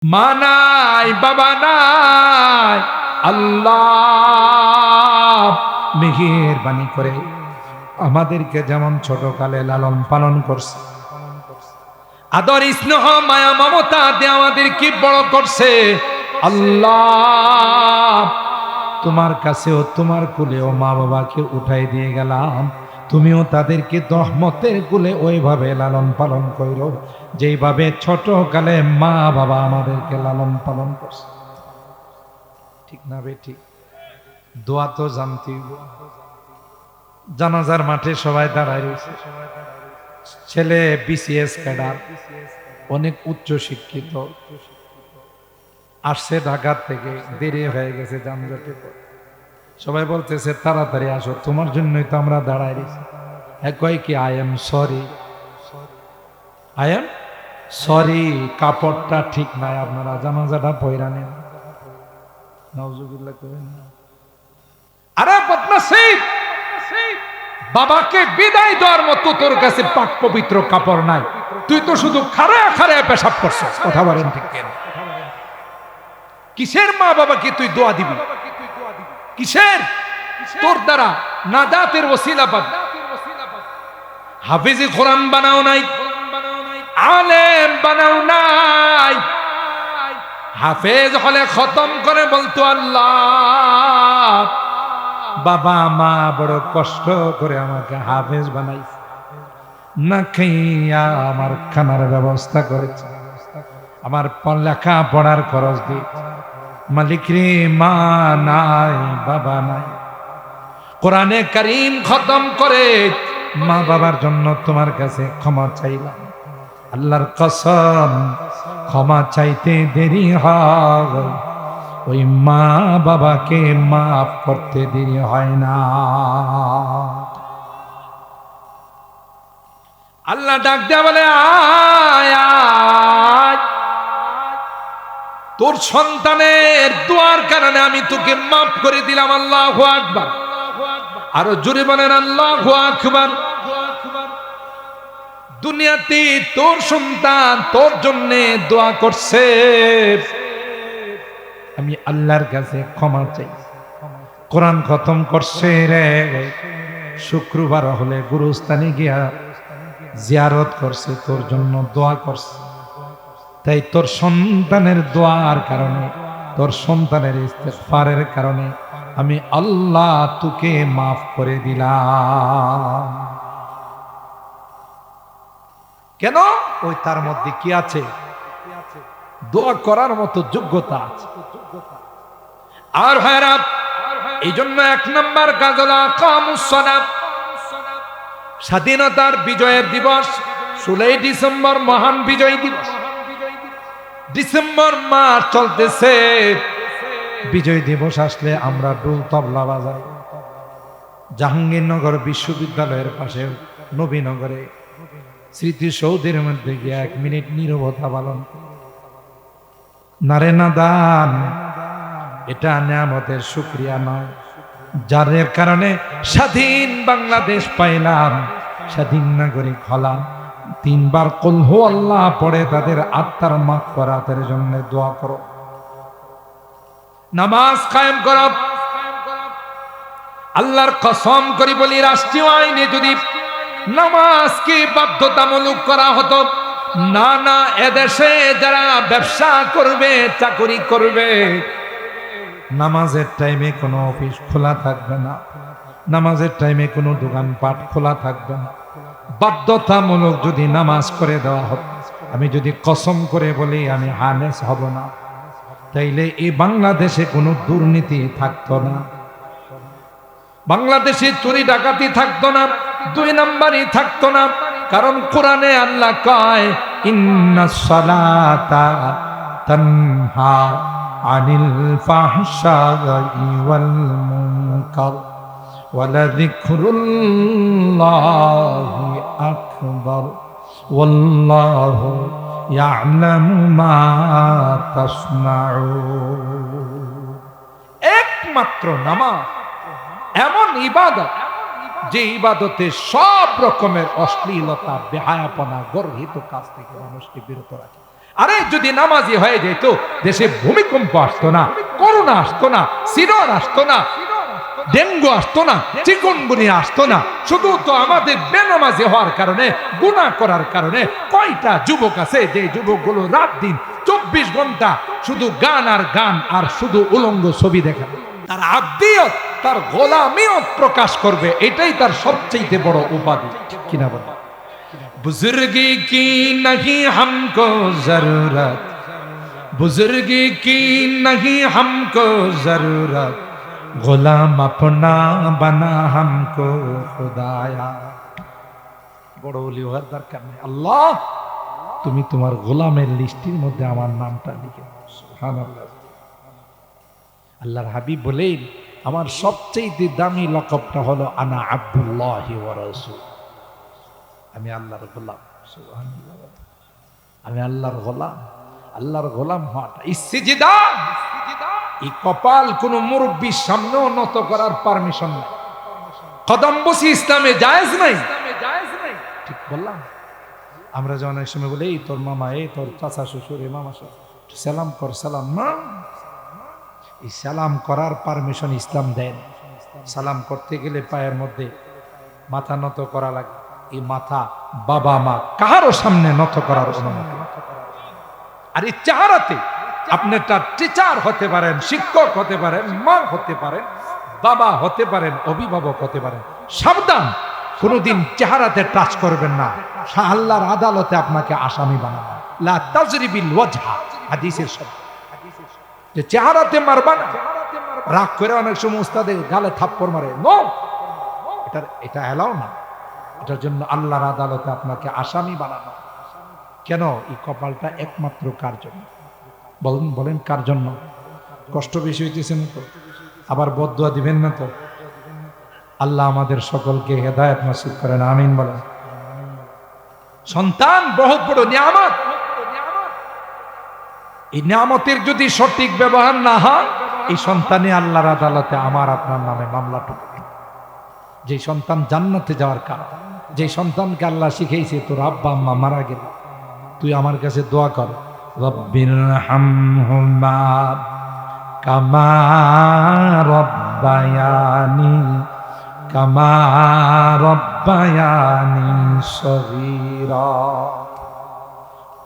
মা নাই, বাবা নাই, আল্লাহ মেহেরবানি করে আমাদেরকে যেমন ছোটকালে লালন পালন করছে, আদর স্নেহ মায়া মমতা দিয়ে আমাদেরকে বড় করছে। আল্লাহ তোমার কাছেও তোমার কুলেও মা বাবাকে উঠাই দিয়ে গেলাম, তুমিও তাদেরকে রহমতের কুলে ওইভাবে লালন পালন করো যেইভাবে ছোটকালে মা বাবা আমাদেরকে লালন পালন করছে। ঠিক না বে ঠিক? দোয়া তো জানতেই। জানাজার মাঠে সবাই দাঁড়ায় রয়েছে, ছেলে বিসিএস ক্যাডার, অনেক উচ্চ শিক্ষিত, আসছে ঢাকা থেকে, দেরি হয়ে গেছে যানজটে। সবাই বলতেছে তাড়াতাড়ি আসো, তোমার জন্যই তো আমরা দাঁড়ায় রয়েছি। কয় কি I am sorry, I am sorry, কাপড়টা ঠিক নাই, আপনারা জানাজাটা পয়রা নেন। নাউজুবিল্লাহ করেন না। আরে বদনসিব, বাবাকে বিদায় দেওয়ার মতো তোর কাছে পাক পবিত্র কাপড় নাই, তুই তো শুধু খাড়া খাড়া পেশাব করছিস। কথা বলেন ঠিক কেন? কিসের মা বাবাকে তুই দোয়া দিবি? কিসের? তোর দ্বারা নাজাতের ওসিলা পাবি। হাফিজি কোরআন বানাও নাই, আলেম বানাও নাই, হাফেজ হলে খতম করে বলতো আল্লাহ বাবা মা বড় কষ্ট করে আমাকে হাফেজ বানাইছে, না খাইয়া আমার খানার ব্যবস্থা করেছে, আমার লেখা পড়ার খরচ দিয়েছে। মালিক রে, মা নাই, বাবা নাই, কোরআনে কারীম খতম করে মা বাবার জন্য তোমার কাছে ক্ষমা চাইলাম। আল্লাহর কসম, ক্ষমা চাইতে দেরি হয়, ওই মা বাবাকে মাফ করতে দেরি হয় না। আল্লাহ ডাক দেয়া বলে, আয় আয়, তোর সন্তানের দোয়ার কারণে আমি তোকে মাফ করে দিলাম। আল্লাহু আকবার। আরো জোরে বলেন আল্লাহু আকবার। দুনিয়াতে তোর সন্তান তোর জন্য দোয়া করছে, আমি আল্লাহর কাছে ক্ষমা চাই। কোরআন খতম করছে রে, শুক্রবার হলে গুরুস্থানে গিয়া জিয়ারত করছে, তোর জন্য দোয়া করছে। তাই তোর সন্তানের দোয়ার কারণে, তোর সন্তানের ইস্তেগফারের কারণে আমি আল্লাহ তোকে মাফ করে দিলাম। কেন? ওই তার মধ্যে কি আছে? দোয়া করার মতো যোগ্যতা আছে। আর ভাইরা, এই জন্য 1 নম্বর কাজ হলো আকামুস সালাত। স্বাধীনতার বিজয়ের দিবস 16 ডিসেম্বর, মহান বিজয় দিবস। ডিসেম্বর মাস চলতেছে, বিজয় দিবস আসলে আমরা ঢোল তবলা বাজাই। জাহাঙ্গীরনগর বিশ্ববিদ্যালয়ের পাশে নবীনগরে স্মৃতিসৌধের মধ্যে গিয়ে 1 মিনিট নীরবতা পালন। নারে নাদান, এটা নিয়ামতের শুকরিয়া নয়, যার কারণে স্বাধীন বাংলাদেশ পাইলাম, স্বাধীন নাগরিক হলাম। 3 বার কুল হু আল্লাহ পড়ে তাদের আত্মার মাগফিরাতের জন্য দোয়া করো। নামাজ কায়েম করো। আল্লাহর কসম করি বলি, রাষ্ট্রীয় আইনে যদি নামাজকে বাধ্যতামূলক করা হতো, না না, এদেশে যারা ব্যবসা করবে, চাকরি করবে, নামাজের টাইমে কোনো অফিস খোলা থাকবে না, নামাজের টাইমে কোনো দোকানপাট খোলা থাকবে না। বাধ্যতামূলক যদি নামাজ করে দেওয়া হতো, আমি যদি কসম করে বলি আমি হানেস হব না, তাইলে এই বাংলাদেশে কোনো দুর্নীতি থাকতো না, বাংলাদেশে চুরি ডাকাতি থাকতো না, 2 নম্বরই থাকতো না। কারণ কোরআনে আল্লাহ কয়, ইন্নাস সালাতা তানহা আনিল ফাহশাই ওয়াল মুনকার ওয়ালাযিকরুল্লাহি আকবার ওয়াল্লাহু ইয়ালামু মা তাসনাউন। একমাত্র নামাজ এমন ইবাদত, যে ইবাদতে সব রকমের অশ্লীলতা, বেহায়াপনা, গর্হিত কাজ থেকে মানুষকে বিরত রাখে। আরে যদি নামাজি হয়ে যেত দেশে ভূমিকম্প আসতো না, করোনা আসতো না, সিরর আসতো না, ডেঙ্গু আসতো না, চিকুনগুনিয়া আসতো না। শুধু তো আমাদের বেনামাজি হওয়ার কারণে, গুনাহ করার কারণে কয়টা যুবক আছে যে যুবকগুলো রাত দিন 24 ঘন্টা শুধু গান আর গান আর শুধু উলঙ্গ ছবি দেখা। তার আব্দিয়ত, তার গোলামিয়ত প্রকাশ করবে, এটাই তার সবচেয়ে বড় উপাধি। কিনা বলে বুজুর্গি কি নাহি হামকো জরুরত, বুজুর্গি কি নাহি হামকো জরুরত, গোলাম আপনা বানা হামকো খুদায়া। বড় ওলি হওয়ার দরকার নেই। আল্লাহ, তুমি তোমার গোলামের লিস্টের মধ্যে আমার নামটা লিখে দাও। সুবহানাল্লাহ। আল্লাহর হাবিব বলেন, আমার সবচেয়ে দামি লকবটা হলো আনা আব্দুল্লাহি ওয়া রাসূল, আমি আল্লাহর গোলাম। সুবহানাল্লাহ। আমি আল্লাহর গোলাম। আল্লাহর গোলাম হওয়াটা ইসজিদা, এই কপাল কোন মুরব্বির সামনেও নত করার পারমিশন নাই। কদম বসি ইসলামে জায়েজ নাই। ঠিক বললাম? আমরা যখন এক সময় বলি, এই তোর মামা, এই তোর চাচা শ্বশুর, এই মামা সালাম কর, সালাম না, এই সালাম করার পারমিশন ইসলাম দেন। সালাম করতে গেলে পায়ের মধ্যে মাথা নত করা লাগে। এই মাথা বাবা মা কারো সামনে নত করার অনুমতি। আর এই চেহারাতে আপনি একটা টিচার হতে পারেন, শিক্ষক হতে পারেন, মা হতে পারেন, বাবা হতে পারেন, অভিভাবক হতে পারেন, সাবধান, কোনোদিন চেহারাতে টাচ করবেন না। আল্লাহর আদালতে আপনাকে আসামি বানাবেন। লা তাজরিবিল ওয়াজহা, হাদিসের শব্দ। যে চেহারাতে মারবা না, রাগ করে অনেক সময় উস্তাদের গালে থাপ্পড় মারে, নো, এটা এলাও না। এটার জন্য আল্লাহর আদালতে আপনাকে আসামি বানানো। কেন? এই কপালটা একমাত্র কার জন্য? বলেন কার জন্য? কষ্ট বেশি হইতেছে না তো? আবার বদদুয়া দিবেন না তো? আল্লাহ আমাদের সকলকে হেদায়েত নসিব করেন, আমিন বলেন। সন্তান বহুত বড় নিয়ামত। এই নিয়ামতের যদি সঠিক ব্যবহার না হয়, এই সন্তানে আল্লাহর আদালতে আমার আপনার নামে মামলা ঠুকবে। যে সন্তান জান্নাতে যাওয়ার কারণ, যে সন্তানকে আল্লাহ শিখাইছে তোর আব্বা আম্মা মারা গেল, তুই আমার কাছে দোয়া কর, রব্বিরহামহুমা কামা রব্বায়ানি কামা রব্বায়ানি সগীরা।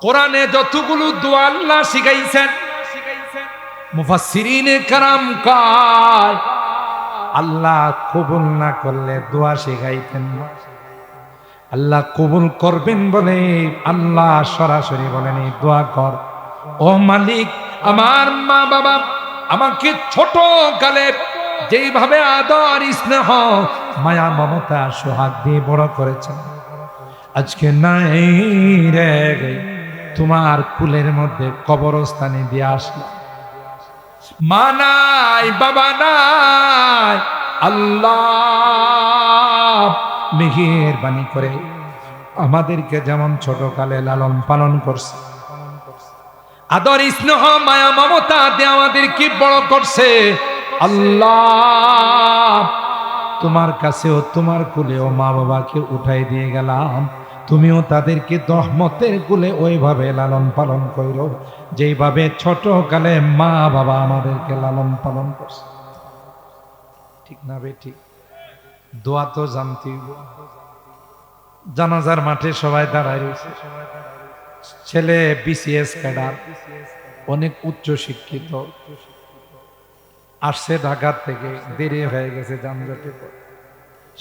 কোরআনে যতগুলো দোয়া আল্লাহ শিখাইছেন, মুফাসসিরিনে কেরাম কয় আল্লাহ কবুল না করলে দোয়া শিখাইতেন না। আল্লাহ কবুল করবেন বলে আল্লাহ সরাসরি বলেন, এই দোয়া কর, ও মালিক, আমার মা বাবা আমাকে ছোট কালে যেইভাবে আদর স্নেহ মায়া মমতা সোহাগ দিয়ে বড় করেছেন, আজকে নাই রে তোমার কুলের মধ্যে কবরস্থানে দিয়ে আসলাম, মা নাই, বাবা নাই, আল্লাহ মেহেরবানি করে আমাদেরকে যেমন ছোটকালে লালন পালন করছে, আদর স্নেহ মায়া মমতা দিয়ে আমাদেরকে বড় করছে, আল্লাহ তোমার কাছেও তোমার কুলেও মা বাবাকে উঠাই দিয়ে গেলাম, তুমিও তাদেরকে রহমতের কুলে ওইভাবে লালন পালন করো যেইভাবে ছোটকালে মা বাবা আমাদেরকে লালন পালন করছে। ঠিক না বে? ঠিক। দোয়া তো জানতেই। জানাজার মাঠে সবাই দাঁড়ায় রয়েছে, ছেলে বিসিএস ক্যাডার, অনেক উচ্চ শিক্ষিত, আসছে ঢাকা থেকে, দেরি হয়ে গেছে যানজটে।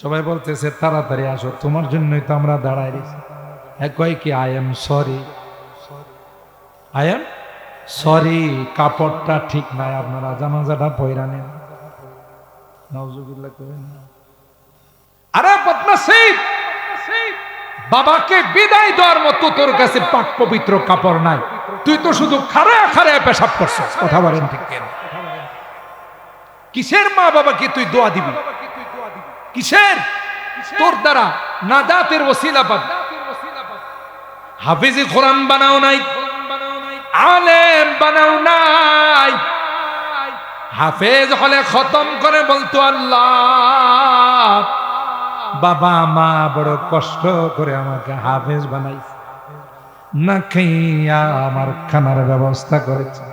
সবাই বলতেছে তাড়াতাড়ি আসো, তোমার জন্যই তো আমরা দাঁড়ায় রয়েছি। কয় কি I am sorry, I am sorry, কাপড়টা ঠিক নাই, আপনারা জানাজাটা পয়রা নেন। নাউজুবিল্লাহ করেন না। আরে বদনসিব, বাবাকে বিদায় দেওয়ার মতো তোর কাছে পাক পবিত্র কাপড় নাই, তুই তো শুধু খাড়ায় খাড়ায় পেশাব করছিস। কথা বলেন ঠিক কেন? কিসের মা বাবাকে তুই দোয়া দিবি? কিসের? তোর দ্বারা নাজাতের ওসিলা পাবি। হাফিজি কোরআন বানাও নাই, আলেম বানাও নাই, হাফেজ হলে খতম করে বলতো আল্লাহ বাবা মা বড় কষ্ট করে আমাকে হাফেজ বানাইছে, না খাইয়া আমার খানার ব্যবস্থা করেছে,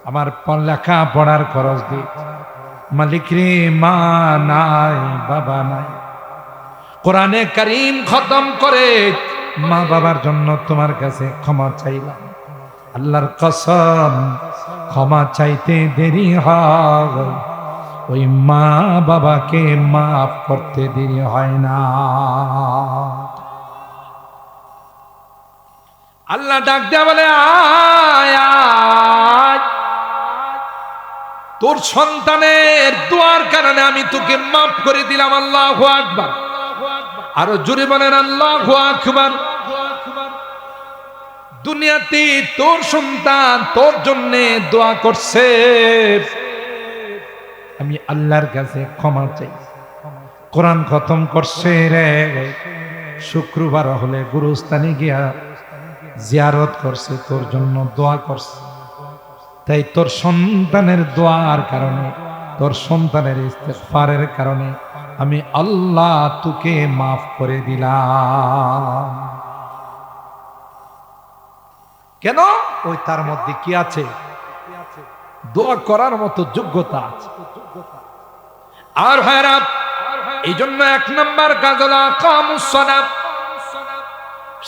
আমার লেখা পড়ার খরচ দিয়ে। মালিক রে, মা নাই, বাবা নাই, কোরআনে কারীম খতম করে মা বাবার জন্য তোমার কাছে ক্ষমা চাইলাম। আল্লাহর কসম, ক্ষমা চাইতে দেরি হয়, ওই মা বাবাকে মাফ করতে দেরি হয় না। আল্লাহ ডাক দেয়া বলে, আয় আয়, তোর সন্তানের দোয়ার কারণে আমি তোকে মাফ করে দিলাম। আল্লাহু আকবার। আরো জোরে বলেন আল্লাহু আকবার। দুনিয়াতে তোর সন্তান তোর জন্য দোয়া করছে, আমি আল্লাহর কাছে ক্ষমা চাই। কোরআন খতম করছে রে, শুক্রবার হলে গুরুস্থানে গিয়া জিয়ারত করছে, তোর জন্য দোয়া করছে। তাই তোর সন্তানের দোয়ার কারণে, তোর সন্তানের ইস্তেগফারের কারণে আমি আল্লাহ তোকে মাফ করে দিলাম। কেন? ওই তার মধ্যে কি আছে? দোয়া করার মতো যোগ্যতা আছে। আর ভাইরা, এই জন্য 1 নম্বর কাজ হলো আকামুস সালাত।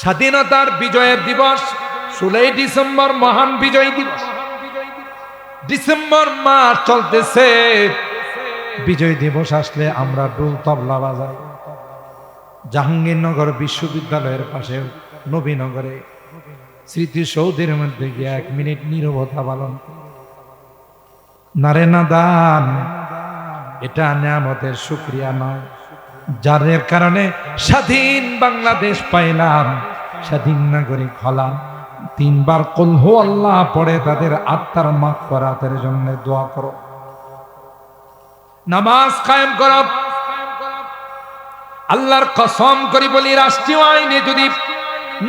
স্বাধীনতার বিজয়ের দিবস 16 ডিসেম্বর, মহান বিজয় দিবস। ডিসেম্বর মাস চলতেছে, বিজয় দিবস আসলে আমরা ঢোল তবলা বাজাই। জাহাঙ্গীরনগর বিশ্ববিদ্যালয়ের পাশে নবীনগরে স্মৃতিসৌধের মধ্যে গিয়ে 1 মিনিট নীরবতা পালন। নারে নাদান, এটা নিয়ামতের শুকরিয়া নয়, যার কারণে স্বাধীন বাংলাদেশ পাইলাম, স্বাধীন নাগরিক হলাম। 3 বার কুল হু আল্লাহ পড়ে তাদের আত্মার মাগফিরাতের জন্য দোয়া করো। নামাজ কায়েম করো। আল্লাহর কসম করি বলি, রাষ্ট্রীয় আইনে যদি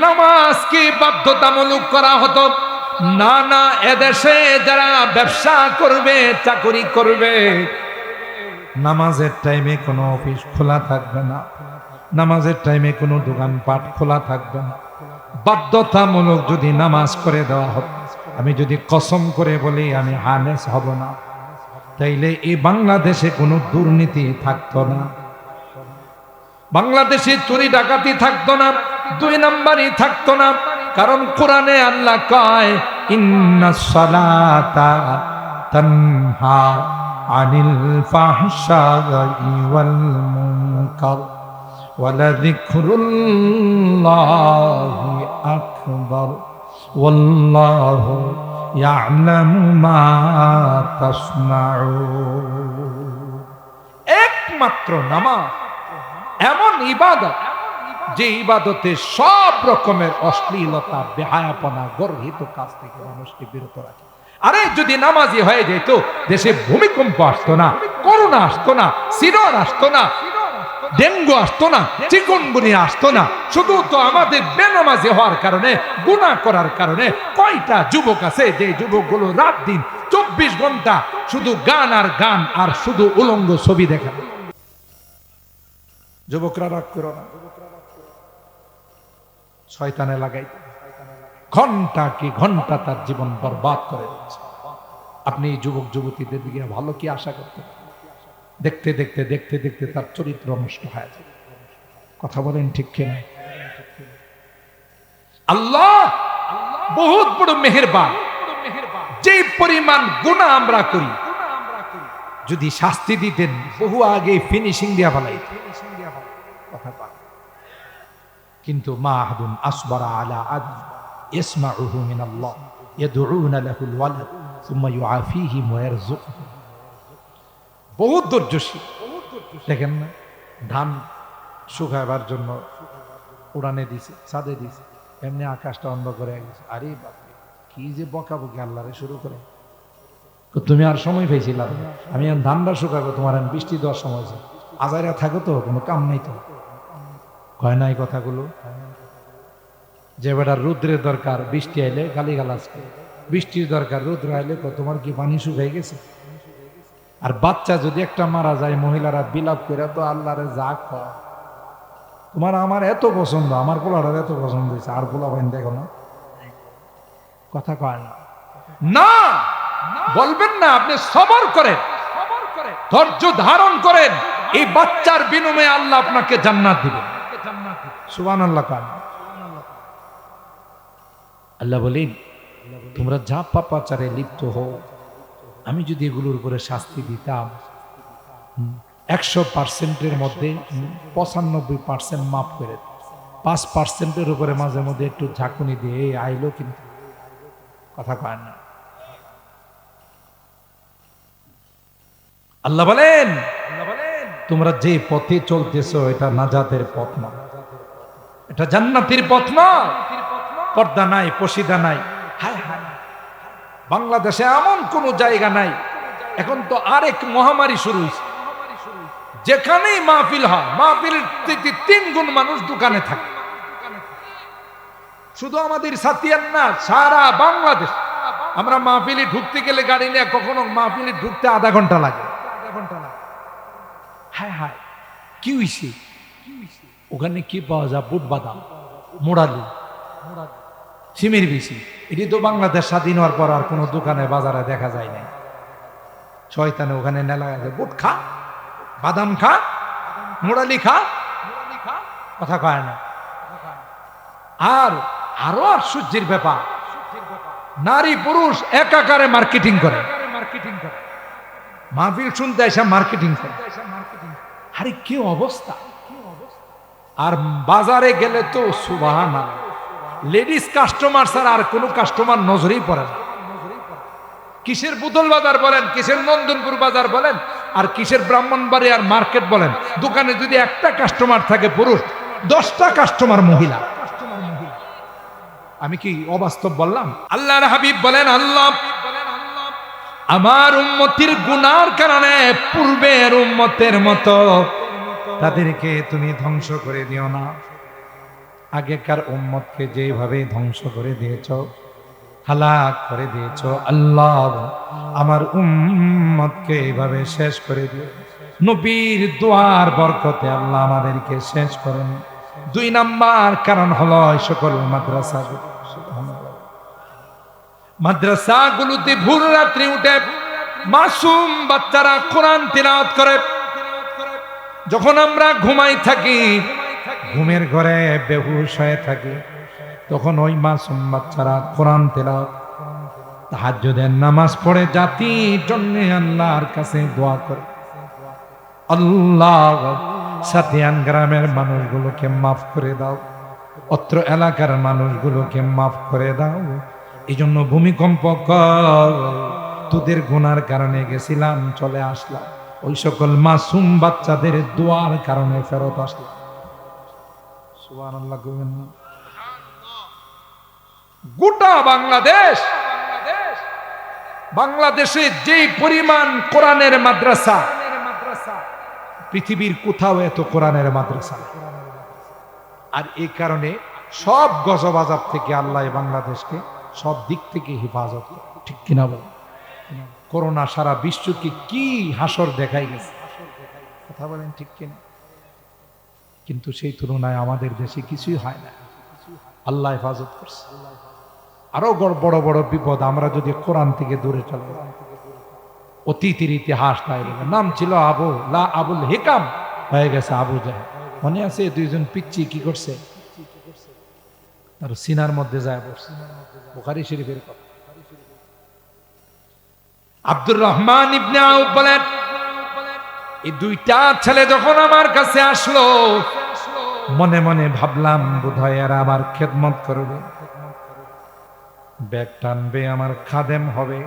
নামাজকে বাধ্যতামূলক করা হতো, না না, এদেশে যারা ব্যবসা করবে, চাকরি করবে, নামাজের টাইমে কোনো অফিস খোলা থাকবে না, নামাজের টাইমে কোনো দোকানপাট খোলা থাকবে না। বাধ্যতামূলক যদি নামাজ করে দেওয়া হতো, আমি যদি কসম করে বলি আমি হানেস হব না, তাইলে এই বাংলাদেশে কোনো দুর্নীতি থাকতো না, বাংলাদেশে চুরি ডাকাতি থাকতো না, 2 নম্বরই থাকতো না। কারণ কোরআনে আল্লাহ কয়, ইন্নাস সালাতা তানহা আনিল ফাহশাই ওয়াল মুনকার ওয়ালাযিকরুল্লাহি আকবার ওয়াল্লাহু ইয়ালামু মা তাসনাউন। একমাত্র নামাজ এমন ইবাদত, যে ইবাদতে সব রকমের অশ্লীলতা, বেহায়াপনা, গর্হিত কাজ থেকে মানুষকে বিরত রাখে। আরে যদি নামাজি হয়ে যেত, দেশে ভূমিকম্প আসতো না, করোনা আসতো না, সিডর আসতো না, ডেঙ্গু আসতো না, চিকুনগুনিয়া আসতো না। শুধু তো আমাদের বেনামাজি হওয়ার কারণে, গুনাহ করার কারণে কয়টা যুবক আছে যে যুবকগুলো রাত দিন 24 ঘন্টা শুধু গান আর গান আর শুধু উলঙ্গ ছবি দেখে। যুবকরা রাগ করো না, শয়তানে লাগাই ঘন্টা কি ঘন্টা তার জীবন বরবাদ করে দিচ্ছে। আপনি যুবক যুবতীদের দিকে ভালো কি আশা করতে? দেখতে দেখতে দেখতে দেখতে তার চরিত্র নষ্ট হয়ে যায়। কথা বলেন ঠিক কিনা? আল্লাহ বহুত বড় মেহেরবান। যে পরিমাণ গুনাহ আমরা করি, যদি শাস্তি দিতেন বহু আগে ফিনিশিং দিয়া ফেলাই। কিন্তু মা আহাদুন আসবারা আলা আদি ইসমাউহু মিনাল্লাহ ইয়াদউনা লাহুল ওয়ালাদ সুম্মা ইউআফিহি ওয়া ইয়ারযুকুহু। বহুত ধৈর্যশীল। দেখেন না, ধান শুকাবার জন্য উড়ানে দিছে, ছাদে দিছে, এমনি আকাশটা অন্ধ করে গেছে। আরে বাপরে, কি যে বকাবকি আল্লাহরে শুরু করে। তুমি আর সময় পেয়েছিলাম, আমি ধানটা শুকাবো, তোমার বৃষ্টি দেওয়ার সময় আছে, আজাইরা থাকো তো, কোনো কাম নাই তো। কয় না এই কথাগুলো? যে বেটার রুদ্রের দরকার, বৃষ্টি আইলে গালিগালাজ করে, বৃষ্টির দরকার, রুদ্র আইলে তোমার কি পানি শুকাই গেছে? আর বাচ্চা যদি একটা মারা যায়, মহিলারা বিলাপ করে তো আল্লাহরে যা কয়। তোমার আমার এত পছন্দ, আমার পোলাটার এত পছন্দ হয়েছে, আর পোলা বাইন দেখো না, কথা কয় না। না, বলবেন না, আপনি সবর করেন, ধৈর্য ধারণ করেন, এই বাচ্চার বিনিময়ে আল্লাহ আপনাকে জান্নাত দিবেন। সুবহানাল্লাহ। কান আল্লাহ বলেন, তোমরা যা পাপাচারে লিপ্ত হও, আমি যদি এগুলোর উপরে শাস্তি দিতাম 100%-এর মধ্যে 95% মাফ করে, 5%-এর উপরে মাঝে মধ্যে একটু ঝাঁকুনি দিয়ে আইলো, কিন্তু কথা কয় না। আল্লাহ বলেন, তোমরা যে পথে চলতেছো এটা নাজাতের পথ না, এটা জান্নাতের পথ না। পর্দা নাই, পশিদা নাই। হায় হায়, বাংলাদেশে এমন কোন জায়গা নাই, এখন তো আরেক মহামারী শুরু হয়েছে, যেখানেই মাহফিল হয়, মাহফিলের থেকে 3 গুণ মানুষ দোকানে থাকে। শুধু আমাদের সাতিয়ান না, সারা বাংলাদেশ। আমরা মাহফিলে ঢুকতে গেলে গাড়ি নিয়ে কখনো মাহফিলে ঢুকতে আধা ঘন্টা লাগে। হায় হায়, কি হইছে? ওখানে কি পাওয়া যায়? বুট বাদাম, মোড়ালি, সিমের বেশি। এটি তো বাংলাদেশ স্বাধীন হওয়ার পর আর কোনো দোকানে বাজারে দেখা যায় না। শয়তানে ওখানে নেলা গেছে, বুট খা, বাদাম খা, মোড়ালি খা, কথা কয় না। আর আরো আশ্চর্যের ব্যাপার, নারী পুরুষ একাকারে মার্কেটিং করে, মাহফিল শুনতে এসে মার্কেটিং করে। আরে কি অবস্থা! আর বাজারে গেলে তো সুবহানাল্লাহ, লেডিস কাস্টমার ছাড়া আর কোনো কাস্টমার নজরেই পড়ে না। কিসের বুদল বাজার বলেন, কিসের নন্দনপুর বাজার বলেন, আর কিসের ব্রাহ্মণবাড়িয়ার মার্কেট বলেন, দোকানে যদি একটা কাস্টমার থাকে পুরুষ, 10টা কাস্টমার মহিলা। আমি কি অবাস্তব বললাম? আল্লাহর হাবিব বলেন, আল্লাহ আমার উম্মতির গুনার কারণে পূর্বের উম্মতের মতো তাদেরকে তুমি ধ্বংস করে দিও না। আগেকার উম্মতকে যেভাবে ধ্বংস করে দিয়েছ, হালাক করে দিয়েছ, আল্লাহ আমার উম্মতকে এইভাবে শেষ করে দিও। নবীর দোয়ার বরকতে আল্লাহ আমাদেরকে শেষ করেন। 2 নাম্বার কারণ হলো সকল মাদ্রাসাগুলোতে ভোর রাত্রি উঠে মাসুম বাচ্চারা কোরআন তিলাওয়াত করে। যখন আমরা ঘুমাই থাকি, ঘুমের ঘরে বেহুশ হয়ে থাকি, তখন ওই মাসুম বাচ্চারা কোরআন তিলাওয়াত, তাহাজ্জুদের নামাজ পড়ে জাতির জন্য আল্লাহর কাছে দোয়া করে, আল্লাহ সাতিয়ান গ্রামের মানুষগুলোকে মাফ করে দাও, অত্র এলাকার মানুষগুলোকে মাফ করে দাও। এই জন্য ভূমিকম্প কর, তোদের গুনার কারণে গেছিলাম, চলে আসলাম, ওই সকল মাসুম বাচ্চাদের দোয়ার কারণে ফেরত আসলাম। সুবহানাল্লাহ। গোটা বাংলাদেশে যে পরিমাণ কোরআনের মাদ্রাসা, পৃথিবীর কোথাও এত কোরআনের মাদ্রাসা। আর এই কারণে সব গজব আযাব থেকে আল্লাহ বাংলাদেশকে সব দিক থেকে হেফাজত করে, ঠিক কিনা বল? করোনা সারা বিশ্বকে কি হাসর দেখাই গেছে, কথা বলেন ঠিক কিনা? কিন্তু সেই তুলনায় আমাদের দেশে কিছুই হয় না, আল্লাহ হেফাজত করছে। আরো বড় বড় বিপদ আমরা যদি কোরআন থেকে দূরে চলে। অতীতের ইতিহাস তাই বলে, নাম ছিল আবুল হিকাম, হয়ে গেছে আবু জাহেল। মনে আছে 2জন পিচ্চি কি করছে, আর সিনার মধ্যে যায় বসছে, বুখারী শরীফের কথা। আব্দুর রহমান ইবনে আউফ বলেন, এই 2টা ছেলে যখন আমার কাছে আসলো, মনে মনে ভাবলাম বোধহয় এরা আমার খেদমত করবে, ব্যাগ টানবে, আমার খাদেম হবে।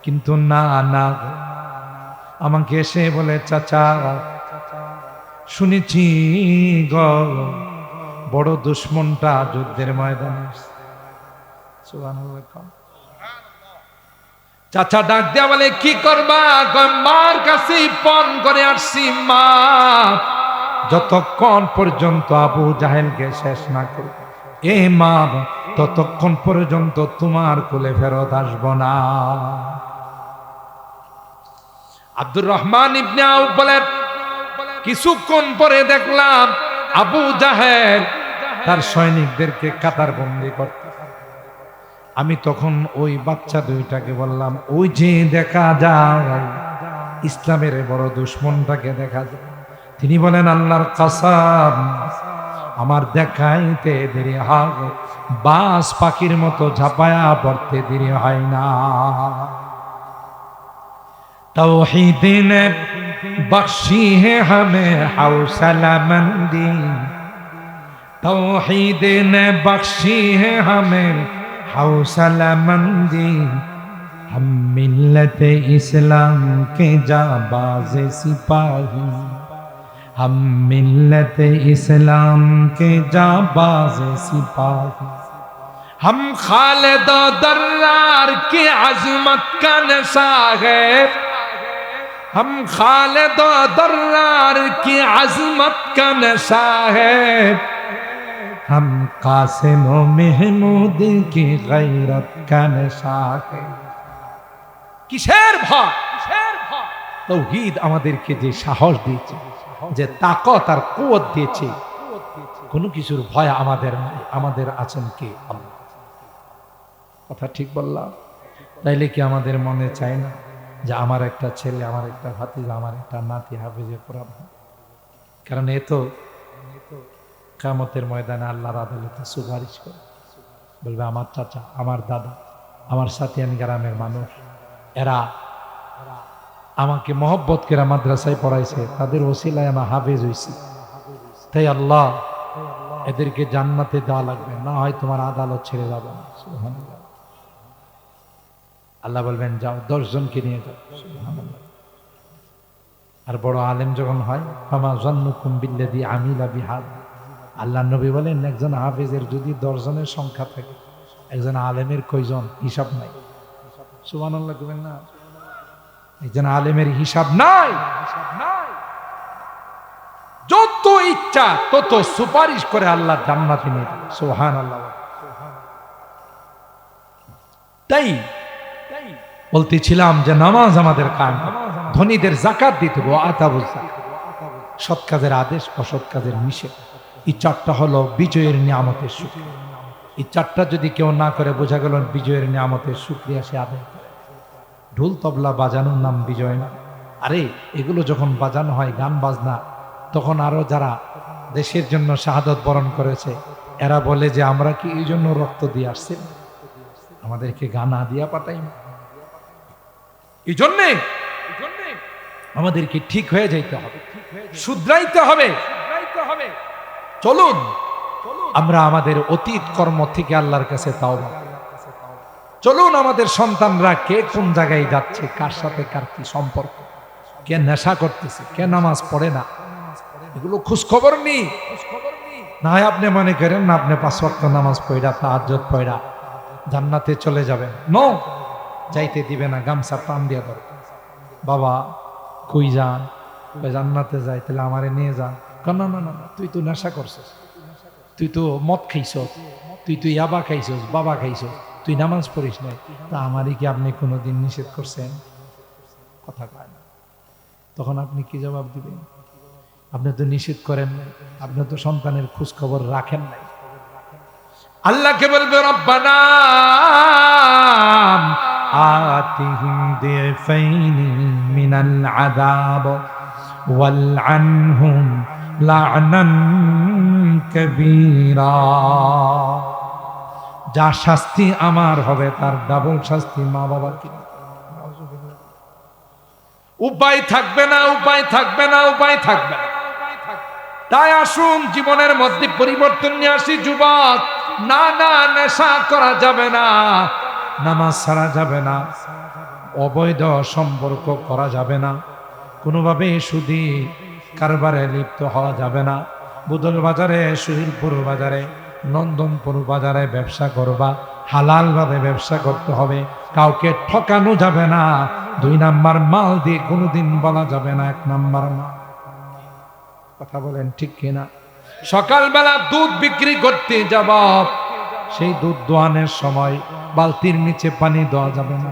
কিন্তু না, আমাকে এসে বলে, চাচা শুনেছি গো বড় দুশ্মনটা যুদ্ধের ময়দানে। সুবহানাল্লাহ। চাচা ডাক দেয়া বলে, কি করবা? মার কাছে পণ করে আসছি, মা যতক্ষণ পর্যন্ত আবু জাহেলকে শেষ না করবে, এ মা ততক্ষণ পর্যন্ত তোমার কোলে ফেরত আসবো না। আব্দুর রহমান ইবনে আউফ বলেন, কিছুক্ষণ পরে দেখলাম আবু জাহেল তার সৈনিকদেরকে কাতারবন্দি করত। আমি তখন ওই বাচ্চা দুইটাকে বললাম, ওই যে দেখা যায় ইসলামের বড় দুশমনটাকে দেখা যায়। তিনি বলেন, আল্লাহর কসম, আমার দেখাইতে দেরি হয়, বাস পাখির মতো ঝাঁপায়া পড়তে দেরি হয় না। तौहीद ने बख्शी है हमें हौसला मंदी, तौहीद ने बख्शी है हमें हौसला मंदी, हम मिल्लत इस्लाम के जाबाज सिपाही, हम मिल्लत इस्लाम के जाबाज सिपाही, हम खालिद दर्रार की अजमत का नशा है, हम खालिद दर्रार की अजमत का नशा है, हम कासिम महमूद की गैरत का नशा है। কিসের ভয়? তাওহীদ আমাদেরকে যে সাহস দিয়েছে, যে তাকত আর কুওয়াত দিয়েছে, কোনো কিছুর ভয় আমাদের নাই। আমাদের আছেন কে? আল্লাহ। কথা ঠিক বললাম? তাইলে কি আমাদের মনে চায় না যে আমার একটা ছেলে, আমার একটা ভাতিজা, আমার একটা নাতি হাফেজে কোরআন? কারণ এ তো কিয়ামতের ময়দানে আল্লাহর আদালতে সুপারিশ করে, বলবে আমার চাচা, আমার দাদা, আমার সাথিয়ান গ্রামের মানুষ, এরা আমাকে মহব্বত করে মাদ্রাসায় পড়াইছে, তাদের ওসিলায় আমার হাফেজ হইছি, তাই আল্লাহ এদেরকে জান্নাতে দেওয়া লাগবে, না হয় তোমার আদালত ছেড়ে যাবে না। সুবহানাল্লাহ। আল্লাহ বলবেন, যাও 10 জনকে নিয়ে যাও। সুবহানাল্লাহ। আর বড় আলেম যখন হয়, ফামা যান্নুকুম বিল্লাযী আমিলা বিহাযা, আল্লাহ নবী বলেন, একজন হাফেজের যদি 10 জনের সংখ্যা থাকে, একজন আলেমের কয়জন? হিসাব নাই। সুবহানাল্লাহ কইবেন না? একজন আলেমের হিসাব নাই। যত ইচ্ছা তত সুপারিশ করে আল্লাহ জান্নাতে নিয়ে যাবে। সুবহানাল্লাহ। তাই বলতেছিলাম যে নামাজ আমাদের কায়েম, ধনীদের যাকাত দিতে হবে, আতাবুজ যাকাত, সৎ কাজের আদেশ, অসৎ কাজের নিষেধ। এই চারটা হলো বিজয়ের নিয়ামতের শুকরিয়া। এই চারটা যদি কেউ না করে, বোঝা গেল বিজয়ের নিয়ামতের শুকরিয়া সে আদায় করে। ঢোল তবলা বাজানোর নাম বিজয় না। আরে এগুলো যখন বাজানো হয়, গান বাজনা, তখন আরো যারা দেশের জন্য শাহাদত বরণ করেছে, এরা বলে যে আমরা কি এই জন্য রক্ত দিয়ে আসছি, আমাদেরকে গানা দিয়া পাঠাই না। এই জন্যে আমাদেরকে ঠিক হয়ে যাইতে হবে, শুধরাইতে হবে। চলুন আমরা আমাদের অতীত কর্ম থেকে আল্লাহর কাছে তাওবা। চলুন আমাদের সন্তানরা কে কোন জায়গায় যাচ্ছে, কার সাথে কার কি সম্পর্ক, কে নেশা করতেছে, কে নামাজ পড়ে না, এগুলো খোঁজ খবর নেই। না হয় আপনি মনে করেন না, আপনি 5 ওয়াক্ত নামাজ পড়া, তাহাজ্জুদ পড়া জান্নাতে চলে যাবেন। নো, যাইতে দিবে না। গামছা টান দিয়া ধর, বাবা কই যান? জান্নাতে যাই, তাহলে আমারে নিয়ে যান। না না না, তুই তো নেশা করছিস, তুই তো মদ খাইছস, তুই তো ইয়াবা খাইছস, বাবা খাইছস, তুই নামাজ পড়িস নাই, তা আমারই কি আপনি কোনোদিন নিষেধ করছেন? কথা কয় না। তখন আপনি কি জবাব দিবেন? আপনি তো নিষেধ করেন নাই, আপনি তো সন্তানের খোঁজ খবর রাখেন নাই। আল্লাহকে বলবে, রব্বানা আতিহিম দিফাইনি মিনাল আযাব ওয়ালআনহুম লা'নান কাবীরা। যা শাস্তি আমার হবে, তার ডাবল শাস্তি মা বাবাকে। উপায় থাকবে না, উপায় থাকবে না, উপায় থাকবে না। তাই আসুন জীবনের মধ্যে পরিবর্তন নিয়ে আসি। যুবক, না না, নেশা করা যাবে না, নামাজ ছাড়া যাবে না, অবৈধ সম্পর্ক করা যাবে না, কোনোভাবে সুদী কারবারে লিপ্ত হওয়া যাবে না। বুদল বাজারে, শহীদপুর বাজারে, নন্দনপুর বাজারে ব্যবসা করবা, হালাল ভাবে ব্যবসা করতে হবে, কাউকে ঠকানো যাবে না। 2 নাম্বার মাল দিয়ে কোনোদিন বলা যাবে না 1 নাম্বার মাল। কথা বলেন ঠিক কিনা? সকালবেলা দুধ বিক্রি করতে যাব, সেই দুধ দোয়ানের সময় বালতির নিচে পানি দেওয়া যাবে না।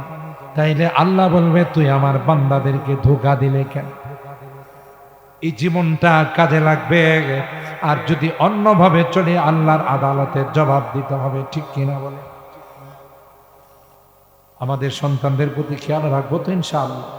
তাইলে আল্লাহ বলবে, তুই আমার বান্দাদেরকে ধোঁকা দিলে কেন? এই জীবনটা কাজে লাগবে, আর যদি অন্যভাবে চলে আল্লাহর আদালতের জবাব দিতে হবে। ঠিক কিনা বলে? আমাদের সন্তানদের প্রতি খেয়াল রাখবো তো ইনশাআল্লাহ।